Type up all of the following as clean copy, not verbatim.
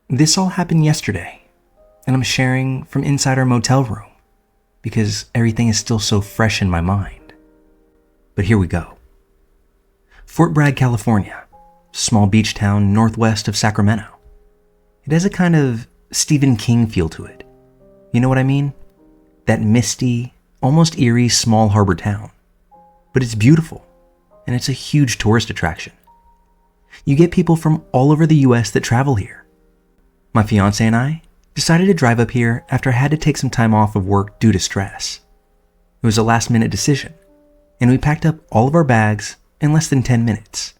This all happened yesterday, and I'm sharing from inside our motel room because everything is still so fresh in my mind. But here we go. Fort Bragg, California, small beach town northwest of Sacramento. It has a kind of Stephen King feel to it. You know what I mean? That misty, almost eerie small harbor town. But it's beautiful, and it's a huge tourist attraction. You get people from all over the US that travel here. My fiance and I decided to drive up here after I had to take some time off of work due to stress. It was a last-minute decision, and we packed up all of our bags in less than 10 minutes,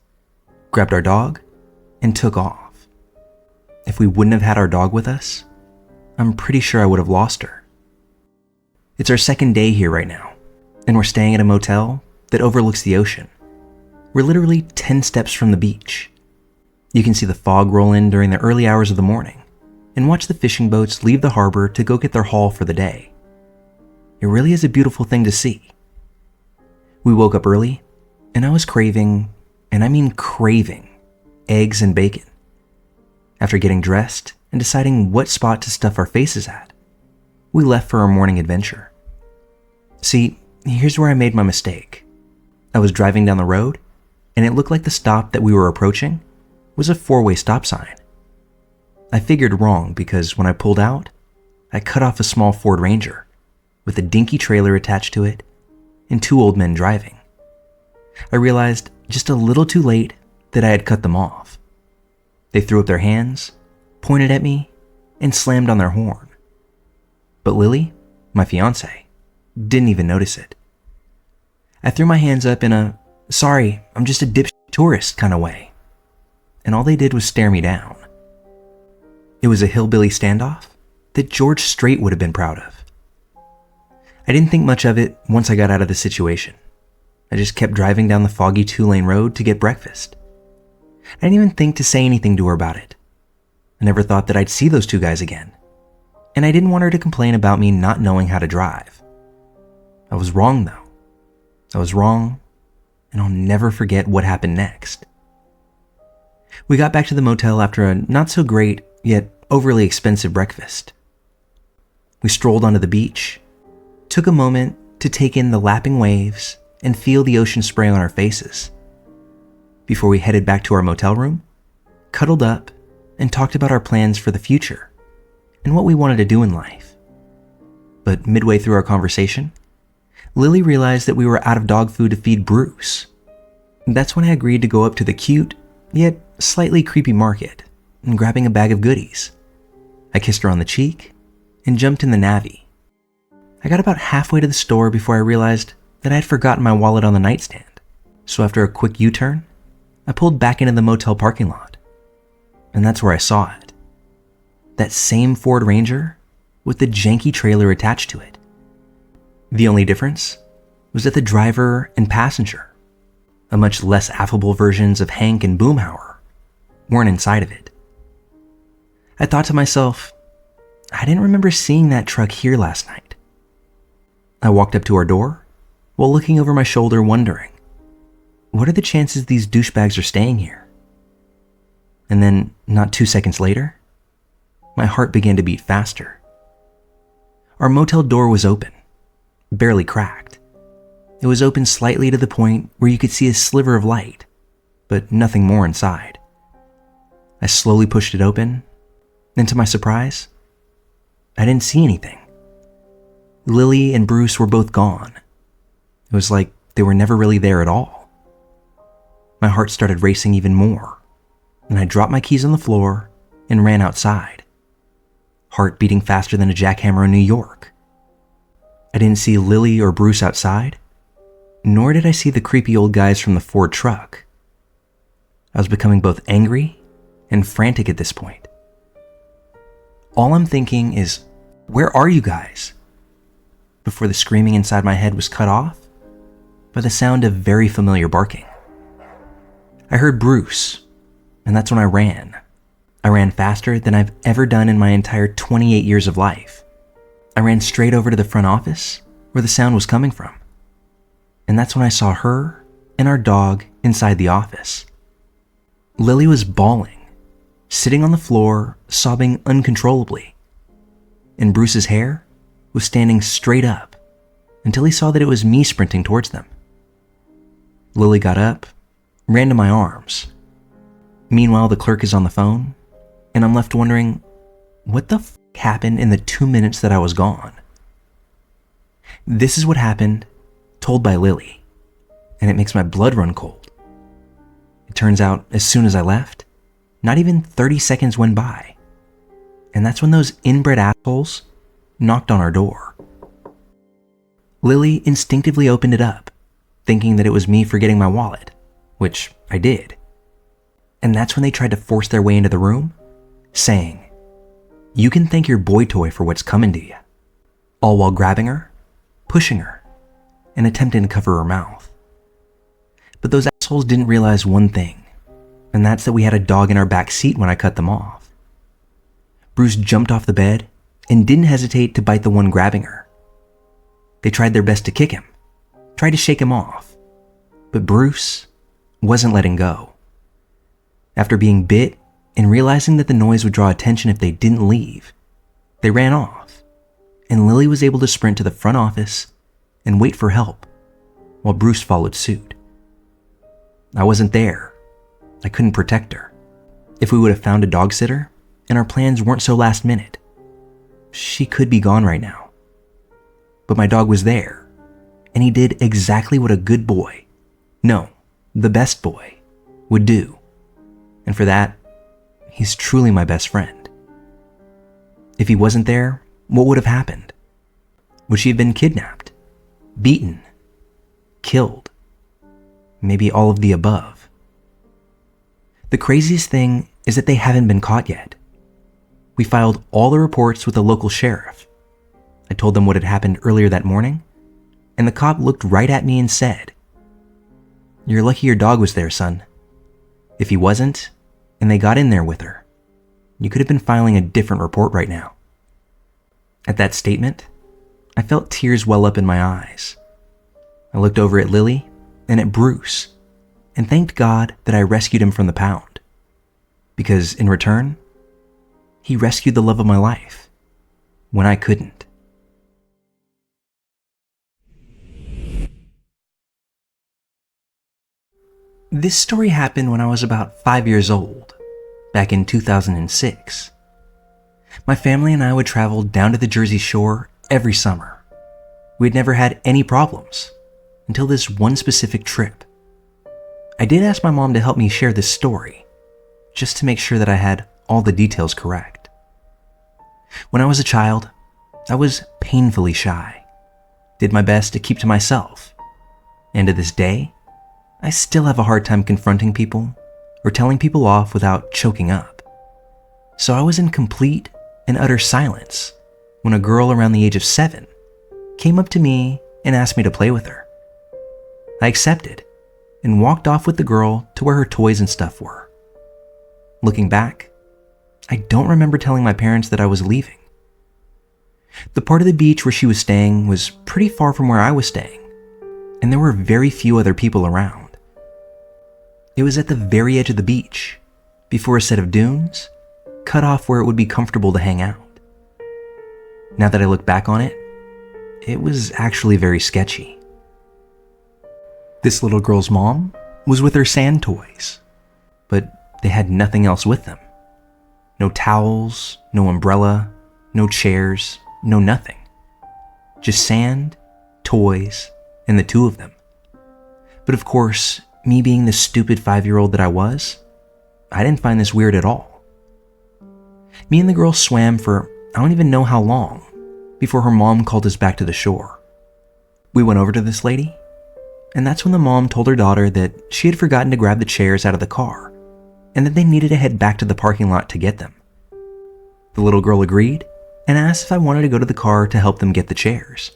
grabbed our dog, and took off. If we wouldn't have had our dog with us, I'm pretty sure I would have lost her. It's our second day here right now, and we're staying at a motel that overlooks the ocean. We're literally 10 steps from the beach. You can see the fog roll in during the early hours of the morning and watch the fishing boats leave the harbor to go get their haul for the day. It really is a beautiful thing to see. We woke up early, and I was craving, and I mean craving, eggs and bacon. After getting dressed and deciding what spot to stuff our faces at, we left for our morning adventure. See, here's where I made my mistake. I was driving down the road, and it looked like the stop that we were approaching was a 4-way stop sign. I figured wrong because when I pulled out, I cut off a small Ford Ranger with a dinky trailer attached to it and 2 old men driving. I realized just a little too late that I had cut them off. They threw up their hands, pointed at me, and slammed on their horn. But Lily, my fiance, didn't even notice it. I threw my hands up in a, sorry, I'm just a dipshit tourist kind of way, and all they did was stare me down. It was a hillbilly standoff that George Strait would have been proud of. I didn't think much of it once I got out of the situation. I just kept driving down the foggy 2-lane road to get breakfast. I didn't even think to say anything to her about it. I never thought that I'd see those 2 guys again, and I didn't want her to complain about me not knowing how to drive. I was wrong though. I was wrong, and I'll never forget what happened next. We got back to the motel after a not so great, yet overly expensive breakfast. We strolled onto the beach, took a moment to take in the lapping waves and feel the ocean spray on our faces, before we headed back to our motel room, cuddled up, and talked about our plans for the future and what we wanted to do in life. But midway through our conversation, Lily realized that we were out of dog food to feed Bruce. That's when I agreed to go up to the cute, yet slightly creepy market and grabbing a bag of goodies. I kissed her on the cheek and jumped in the Navy. I got about halfway to the store before I realized that I had forgotten my wallet on the nightstand. So after a quick U-turn, I pulled back into the motel parking lot. And that's where I saw it. That same Ford Ranger with the janky trailer attached to it. The only difference was that the driver and passenger, a much less affable versions of Hank and Boomhauer, weren't inside of it. I thought to myself, I didn't remember seeing that truck here last night. I walked up to our door while looking over my shoulder wondering, what are the chances these douchebags are staying here? And then, not 2 seconds later, my heart began to beat faster. Our motel door was open, barely cracked. It was open slightly to the point where you could see a sliver of light, but nothing more inside. I slowly pushed it open, and to my surprise, I didn't see anything. Lily and Bruce were both gone. It was like they were never really there at all. My heart started racing even more, and I dropped my keys on the floor and ran outside, heart beating faster than a jackhammer in New York. I didn't see Lily or Bruce outside, nor did I see the creepy old guys from the Ford truck. I was becoming both angry and frantic at this point. All I'm thinking is, where are you guys? Before the screaming inside my head was cut off by the sound of very familiar barking. I heard Bruce, and that's when I ran. I ran faster than I've ever done in my entire 28 years of life. I ran straight over to the front office where the sound was coming from. And that's when I saw her and our dog inside the office. Lily was bawling, sitting on the floor, sobbing uncontrollably. And Bruce's hair was standing straight up until he saw that it was me sprinting towards them. Lily got up, ran to my arms. Meanwhile, the clerk is on the phone, and I'm left wondering, what the f*** happened in the 2 minutes that I was gone? This is what happened, told by Lily, and it makes my blood run cold. It turns out, as soon as I left, not even 30 seconds went by, and that's when those inbred assholes knocked on our door. Lily instinctively opened it up, thinking that it was me forgetting my wallet, which I did. And that's when they tried to force their way into the room, saying, "You can thank your boy toy for what's coming to you," all while grabbing her, pushing her, and attempting to cover her mouth. But those assholes didn't realize one thing, and that's that we had a dog in our back seat when I cut them off. Bruce jumped off the bed and didn't hesitate to bite the one grabbing her. They tried their best to kick him, tried to shake him off, but Bruce wasn't letting go. After being bit and realizing that the noise would draw attention if they didn't leave, they ran off, and Lily was able to sprint to the front office and wait for help, while Bruce followed suit. I wasn't there. I couldn't protect her. If we would have found a dog sitter, and our plans weren't so last minute, she could be gone right now. But my dog was there, and he did exactly what a good boy, no, the best boy, would do. And for that, he's truly my best friend. If he wasn't there, what would have happened? Would she have been kidnapped, beaten, killed? Maybe all of the above. The craziest thing is that they haven't been caught yet. We filed all the reports with the local sheriff. I told them what had happened earlier that morning, and the cop looked right at me and said, "You're lucky your dog was there, son. If he wasn't, and they got in there with her, you could have been filing a different report right now." At that statement, I felt tears well up in my eyes. I looked over at Lily and at Bruce and thanked God that I rescued him from the pound, because in return, he rescued the love of my life when I couldn't. This story happened when I was about 5 years old, back in 2006. My family and I would travel down to the Jersey Shore every summer. We had never had any problems until this one specific trip. I did ask my mom to help me share this story, just to make sure that I had all the details correct. When I was a child, I was painfully shy, did my best to keep to myself, and to this day, I still have a hard time confronting people or telling people off without choking up. So I was in complete and utter silence when a girl around the age of 7 came up to me and asked me to play with her. I accepted and walked off with the girl to where her toys and stuff were. Looking back, I don't remember telling my parents that I was leaving. The part of the beach where she was staying was pretty far from where I was staying, and there were very few other people around. It was at the very edge of the beach, before a set of dunes, cut off where it would be comfortable to hang out. Now that I look back on it, it was actually very sketchy. This little girl's mom was with her sand toys, but they had nothing else with them. No towels, no umbrella, no chairs, no nothing. Just sand, toys, and the two of them. But of course, me being the stupid 5-year-old that I was, I didn't find this weird at all. Me and the girl swam for I don't even know how long before her mom called us back to the shore. We went over to this lady, and that's when the mom told her daughter that she had forgotten to grab the chairs out of the car and that they needed to head back to the parking lot to get them. The little girl agreed and asked if I wanted to go to the car to help them get the chairs.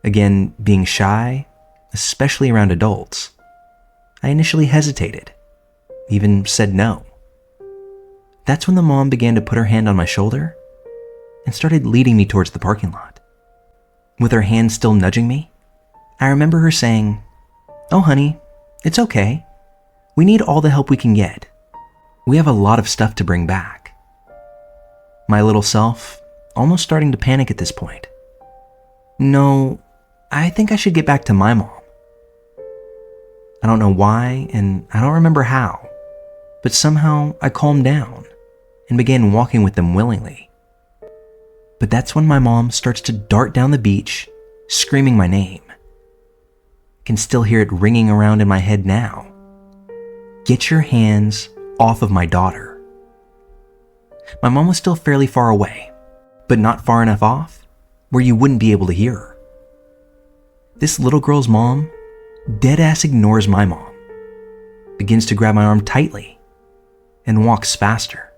Again, being shy, especially around adults, I initially hesitated, even said no. That's when the mom began to put her hand on my shoulder and started leading me towards the parking lot. With her hand still nudging me, I remember her saying, "Oh honey, it's okay. We need all the help we can get. we have a lot of stuff to bring back. My little self, almost starting to panic at this point. No, I think I should get back to my mom. I don't know why, and I don't remember how, but somehow I calmed down and began walking with them willingly. But that's when my mom starts to dart down the beach, screaming my name. I can still hear it ringing around in my head now. Get your hands off of my daughter. My mom was still fairly far away, but not far enough off where you wouldn't be able to hear her. This little girl's mom dead-ass ignores my mom, begins to grab my arm tightly, and walks faster.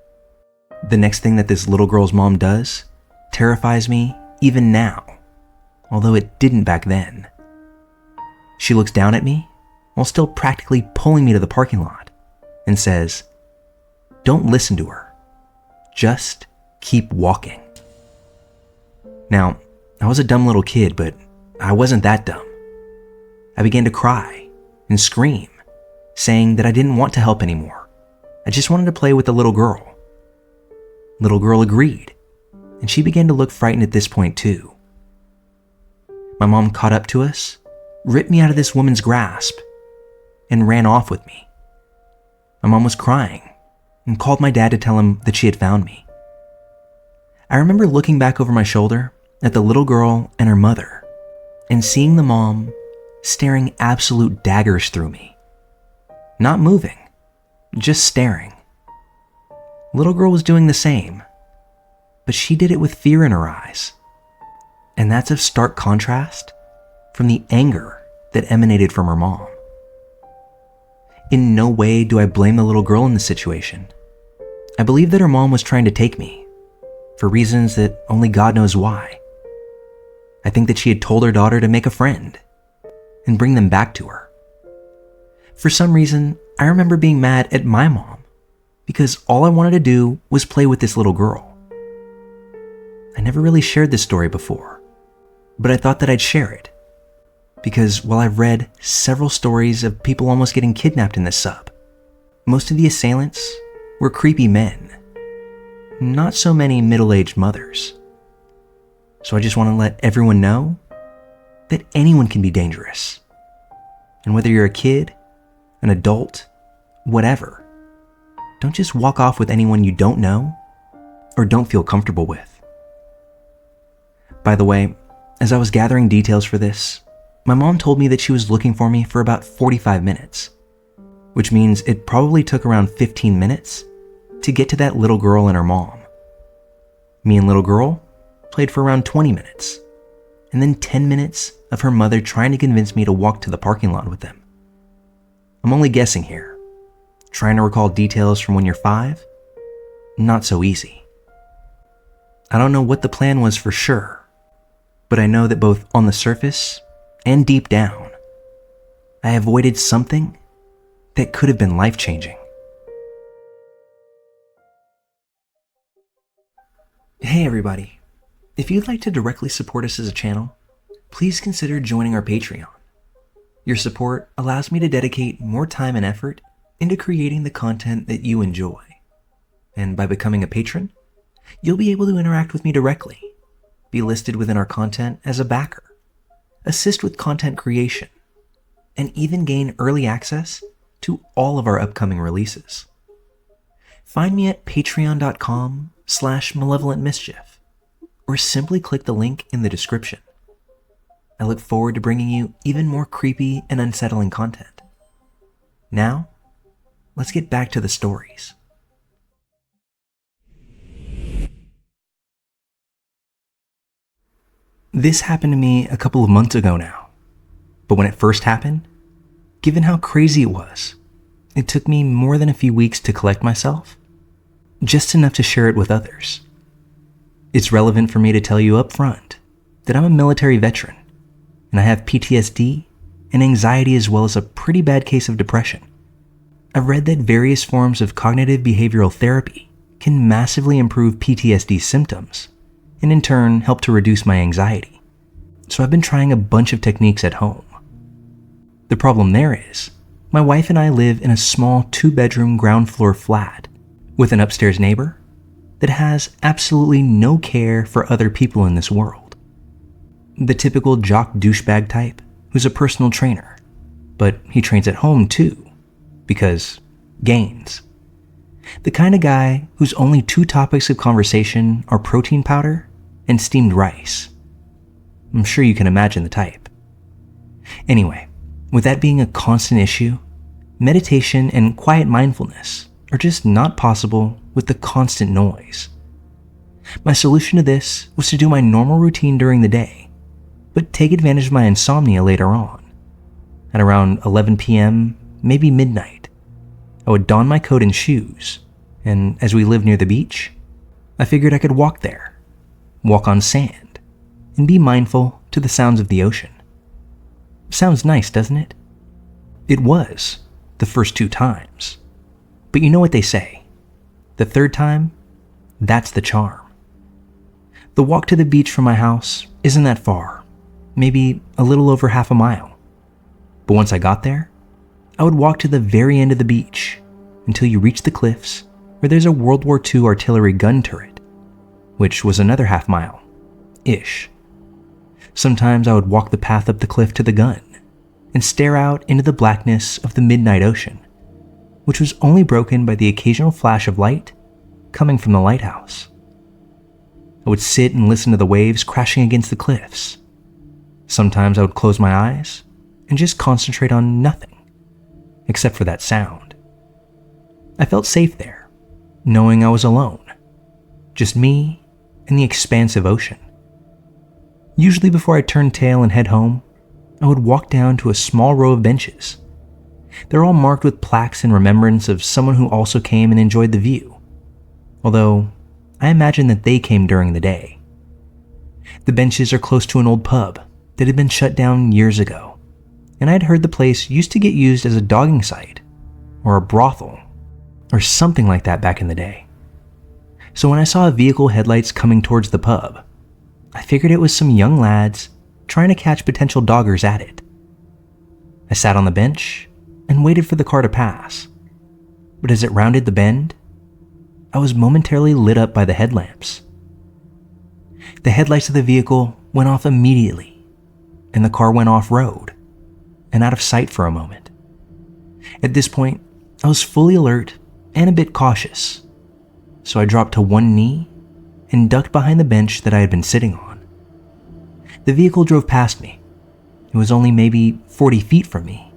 The next thing that this little girl's mom does terrifies me even now, although it didn't back then. She looks down at me while still practically pulling me to the parking lot and says, "Don't listen to her. Just keep walking." Now, I was a dumb little kid, but I wasn't that dumb. I began to cry and scream, saying that I didn't want to help anymore. I just wanted to play with the little girl. Little girl agreed, and she began to look frightened at this point too. My mom caught up to us, ripped me out of this woman's grasp, and ran off with me. My mom was crying and called my dad to tell him that she had found me. I remember looking back over my shoulder at the little girl and her mother and seeing the mom staring absolute daggers through me. Not moving, just staring. Little girl was doing the same, but she did it with fear in her eyes. And that's a stark contrast from the anger that emanated from her mom. In no way do I blame the little girl in this situation. I believe that her mom was trying to take me, for reasons that only God knows why. I think that she had told her daughter to make a friend and bring them back to her. For some reason, I remember being mad at my mom because all I wanted to do was play with this little girl. I never really shared this story before, but I thought that I'd share it because while I've read several stories of people almost getting kidnapped in this sub, most of the assailants were creepy men, not so many middle-aged mothers. So I just want to let everyone know that anyone can be dangerous. And whether you're a kid, an adult, whatever, don't just walk off with anyone you don't know or don't feel comfortable with. By the way, as I was gathering details for this, my mom told me that she was looking for me for about 45 minutes, which means it probably took around 15 minutes to get to that little girl and her mom. Me and little girl played for around 20 minutes, and then 10 minutes of her mother trying to convince me to walk to the parking lot with them. I'm only guessing here. Trying to recall details from when you're 5? Not so easy. I don't know what the plan was for sure, but I know that both on the surface and deep down, I avoided something that could have been life-changing. Hey everybody, if you'd like to directly support us as a channel, please consider joining our Patreon. Your support allows me to dedicate more time and effort into creating the content that you enjoy. And by becoming a patron, you'll be able to interact with me directly, be listed within our content as a backer, assist with content creation, and even gain early access to all of our upcoming releases. Find me at patreon.com/malevolentmischief, or simply click the link in the description. I look forward to bringing you even more creepy and unsettling content. Now, let's get back to the stories. This happened to me a couple of months ago now, but when it first happened, given how crazy it was, it took me more than a few weeks to collect myself, just enough to share it with others. It's relevant for me to tell you up front that I'm a military veteran, and I have PTSD and anxiety as well as a pretty bad case of depression. I've read that various forms of cognitive behavioral therapy can massively improve PTSD symptoms, and in turn help to reduce my anxiety. So I've been trying a bunch of techniques at home. The problem there is, my wife and I live in a small 2-bedroom ground floor flat with an upstairs neighbor that has absolutely no care for other people in this world. The typical jock douchebag type who's a personal trainer, but he trains at home too, because gains. The kind of guy whose only two topics of conversation are protein powder and steamed rice. I'm sure you can imagine the type. Anyway, with that being a constant issue, meditation and quiet mindfulness are just not possible with the constant noise. My solution to this was to do my normal routine during the day, but take advantage of my insomnia later on. At around 11 p.m., maybe midnight, I would don my coat and shoes, and as we lived near the beach, I figured I could walk there, walk on sand, and be mindful to the sounds of the ocean. Sounds nice, doesn't it? It was, the first 2 times. But you know what they say, the third time, that's the charm. The walk to the beach from my house isn't that far, maybe a little over half a mile. But once I got there, I would walk to the very end of the beach until you reach the cliffs where there's a World War II artillery gun turret, which was another half mile-ish. Sometimes I would walk the path up the cliff to the gun and stare out into the blackness of the midnight ocean, which was only broken by the occasional flash of light coming from the lighthouse. I would sit and listen to the waves crashing against the cliffs. Sometimes I would close my eyes and just concentrate on nothing, except for that sound. I felt safe there, knowing I was alone, just me and the expansive ocean. Usually before I turned tail and head home, I would walk down to a small row of benches. They're all marked with plaques in remembrance of someone who also came and enjoyed the view, although I imagine that they came during the day. The benches are close to an old pub that had been shut down years ago, and I had heard the place used to get used as a dogging site, or a brothel, or something like that back in the day. So when I saw a vehicle headlights coming towards the pub, I figured it was some young lads trying to catch potential doggers at it. I sat on the bench and waited for the car to pass, but as it rounded the bend, I was momentarily lit up by the headlamps. The headlights of the vehicle went off immediately, and the car went off-road and out of sight for a moment. At this point, I was fully alert and a bit cautious, so I dropped to one knee and ducked behind the bench that I had been sitting on. The vehicle drove past me. It was only maybe 40 feet from me,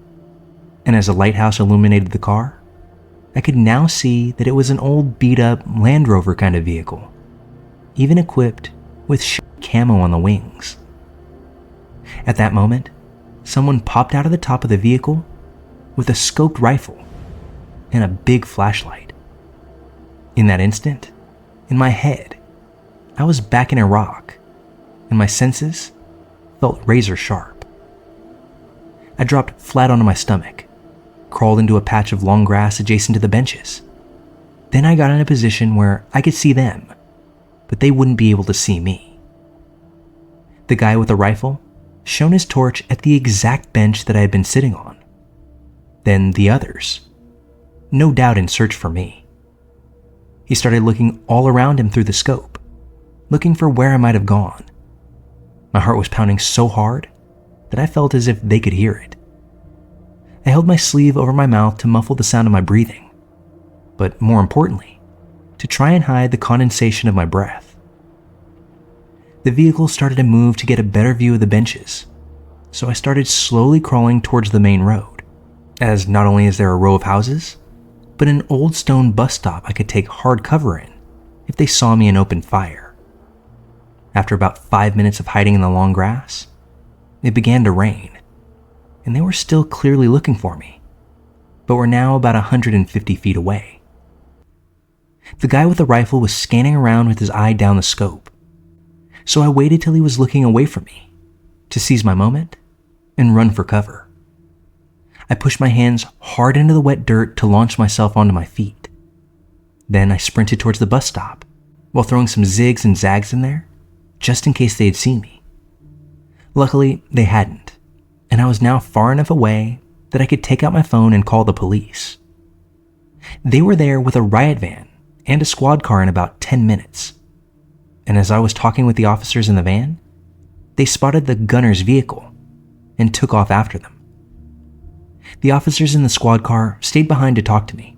and as a lighthouse illuminated the car, I could now see that it was an old beat-up Land Rover kind of vehicle, even equipped with camo on the wings. At that moment, someone popped out of the top of the vehicle with a scoped rifle and a big flashlight. In that instant, in my head, I was back in Iraq, and my senses felt razor sharp. I dropped flat onto my stomach, crawled into a patch of long grass adjacent to the benches. Then I got in a position where I could see them, but they wouldn't be able to see me. The guy with the rifle shone his torch at the exact bench that I had been sitting on. Then the others, no doubt in search for me. He started looking all around him through the scope, looking for where I might have gone. My heart was pounding so hard that I felt as if they could hear it. I held my sleeve over my mouth to muffle the sound of my breathing, but more importantly, to try and hide the condensation of my breath. The vehicle started to move to get a better view of the benches, so I started slowly crawling towards the main road, as not only is there a row of houses, but an old stone bus stop I could take hard cover in if they saw me and opened fire. After about 5 minutes of hiding in the long grass, it began to rain, and they were still clearly looking for me, but were now about 150 feet away. The guy with the rifle was scanning around with his eye down the scope, so I waited till he was looking away from me to seize my moment and run for cover. I pushed my hands hard into the wet dirt to launch myself onto my feet. Then I sprinted towards the bus stop while throwing some zigs and zags in there just in case they had seen me. Luckily, they hadn't, and I was now far enough away that I could take out my phone and call the police. They were there with a riot van and a squad car in about 10 minutes. And as I was talking with the officers in the van, they spotted the gunner's vehicle and took off after them. The officers in the squad car stayed behind to talk to me.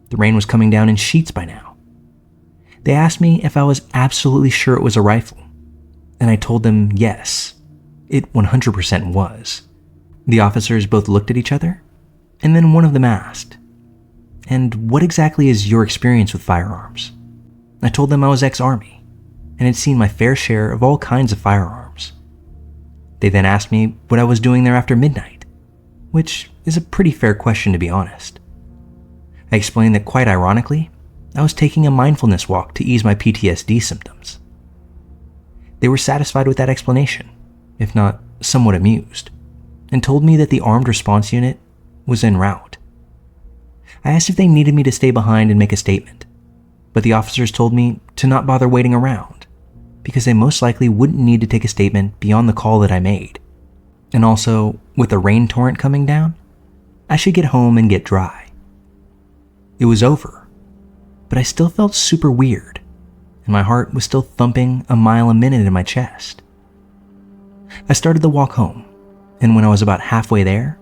The rain was coming down in sheets by now. They asked me if I was absolutely sure it was a rifle, and I told them yes, it 100% was. The officers both looked at each other, and then one of them asked, "And what exactly is your experience with firearms?" I told them I was ex-Army, and had seen my fair share of all kinds of firearms. They then asked me what I was doing there after midnight, which is a pretty fair question to be honest. I explained that quite ironically, I was taking a mindfulness walk to ease my PTSD symptoms. They were satisfied with that explanation, if not somewhat amused, and told me that the armed response unit was en route. I asked if they needed me to stay behind and make a statement, but the officers told me to not bother waiting around, because they most likely wouldn't need to take a statement beyond the call that I made. And also, with the rain torrent coming down, I should get home and get dry. It was over, but I still felt super weird, and my heart was still thumping a mile a minute in my chest. I started the walk home, and when I was about halfway there,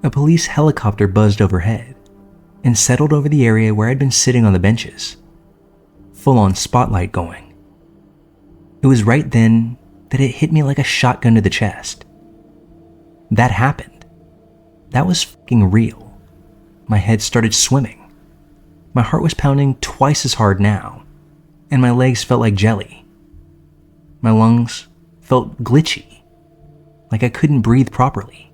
a police helicopter buzzed overhead and settled over the area where I'd been sitting on the benches. Full-on spotlight going. It was right then that it hit me like a shotgun to the chest. That happened. That was fucking real. My head started swimming. My heart was pounding twice as hard now, and my legs felt like jelly. My lungs felt glitchy, like I couldn't breathe properly.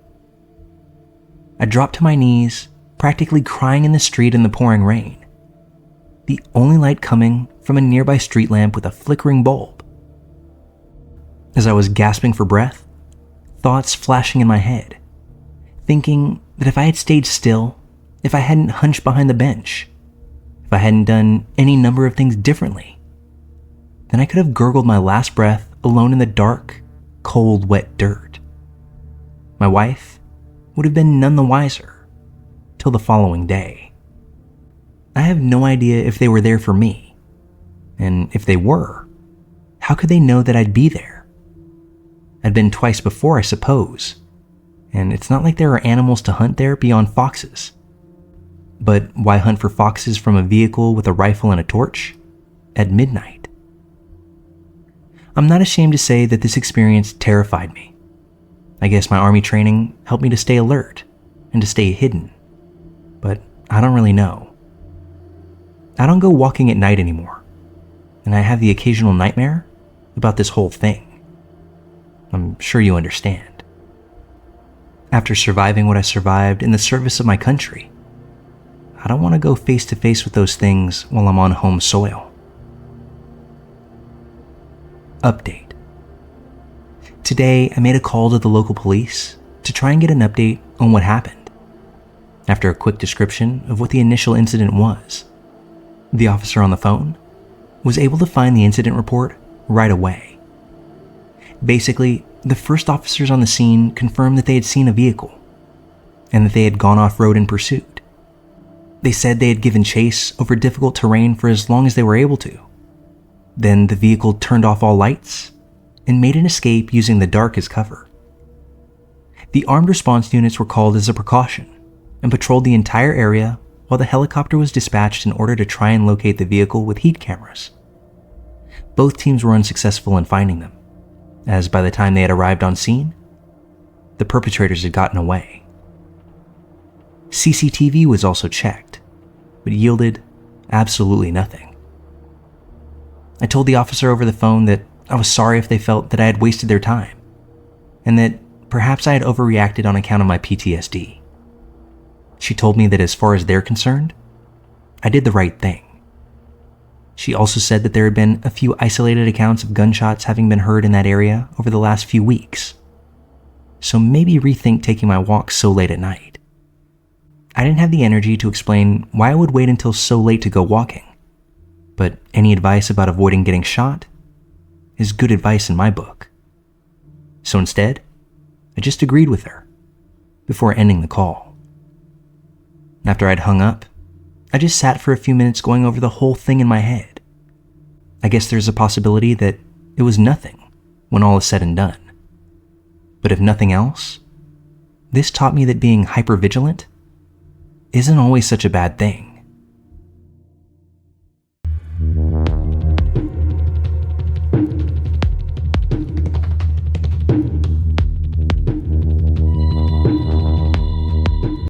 I dropped to my knees, practically crying in the street in the pouring rain, the only light coming from a nearby street lamp with a flickering bulb. As I was gasping for breath, thoughts flashing in my head, thinking that if I had stayed still, if I hadn't hunched behind the bench, if I hadn't done any number of things differently, then I could have gurgled my last breath alone in the dark, cold, wet dirt. My wife would have been none the wiser till the following day. I have no idea if they were there for me, and if they were, how could they know that I'd be there? I'd been twice before, I suppose, and it's not like there are animals to hunt there beyond foxes. But why hunt for foxes from a vehicle with a rifle and a torch at midnight? I'm not ashamed to say that this experience terrified me. I guess my Army training helped me to stay alert and to stay hidden, but I don't really know. I don't go walking at night anymore, and I have the occasional nightmare about this whole thing. I'm sure you understand. After surviving what I survived in the service of my country, I don't want to go face to face with those things while I'm on home soil. Update. Today, I made a call to the local police to try and get an update on what happened. After a quick description of what the initial incident was, the officer on the phone was able to find the incident report right away. Basically, the first officers on the scene confirmed that they had seen a vehicle and that they had gone off-road in pursuit. They said they had given chase over difficult terrain for as long as they were able to. Then the vehicle turned off all lights and made an escape using the dark as cover. The armed response units were called as a precaution and patrolled the entire area while the helicopter was dispatched in order to try and locate the vehicle with heat cameras. Both teams were unsuccessful in finding them, as by the time they had arrived on scene, the perpetrators had gotten away. CCTV was also checked, but yielded absolutely nothing. I told the officer over the phone that I was sorry if they felt that I had wasted their time, and that perhaps I had overreacted on account of my PTSD. She told me that as far as they're concerned, I did the right thing. She also said that there had been a few isolated accounts of gunshots having been heard in that area over the last few weeks, so maybe rethink taking my walks so late at night. I didn't have the energy to explain why I would wait until so late to go walking, but any advice about avoiding getting shot is good advice in my book. So instead, I just agreed with her before ending the call. After I'd hung up, I just sat for a few minutes going over the whole thing in my head. I guess there's a possibility that it was nothing when all is said and done. But if nothing else, this taught me that being hypervigilant isn't always such a bad thing.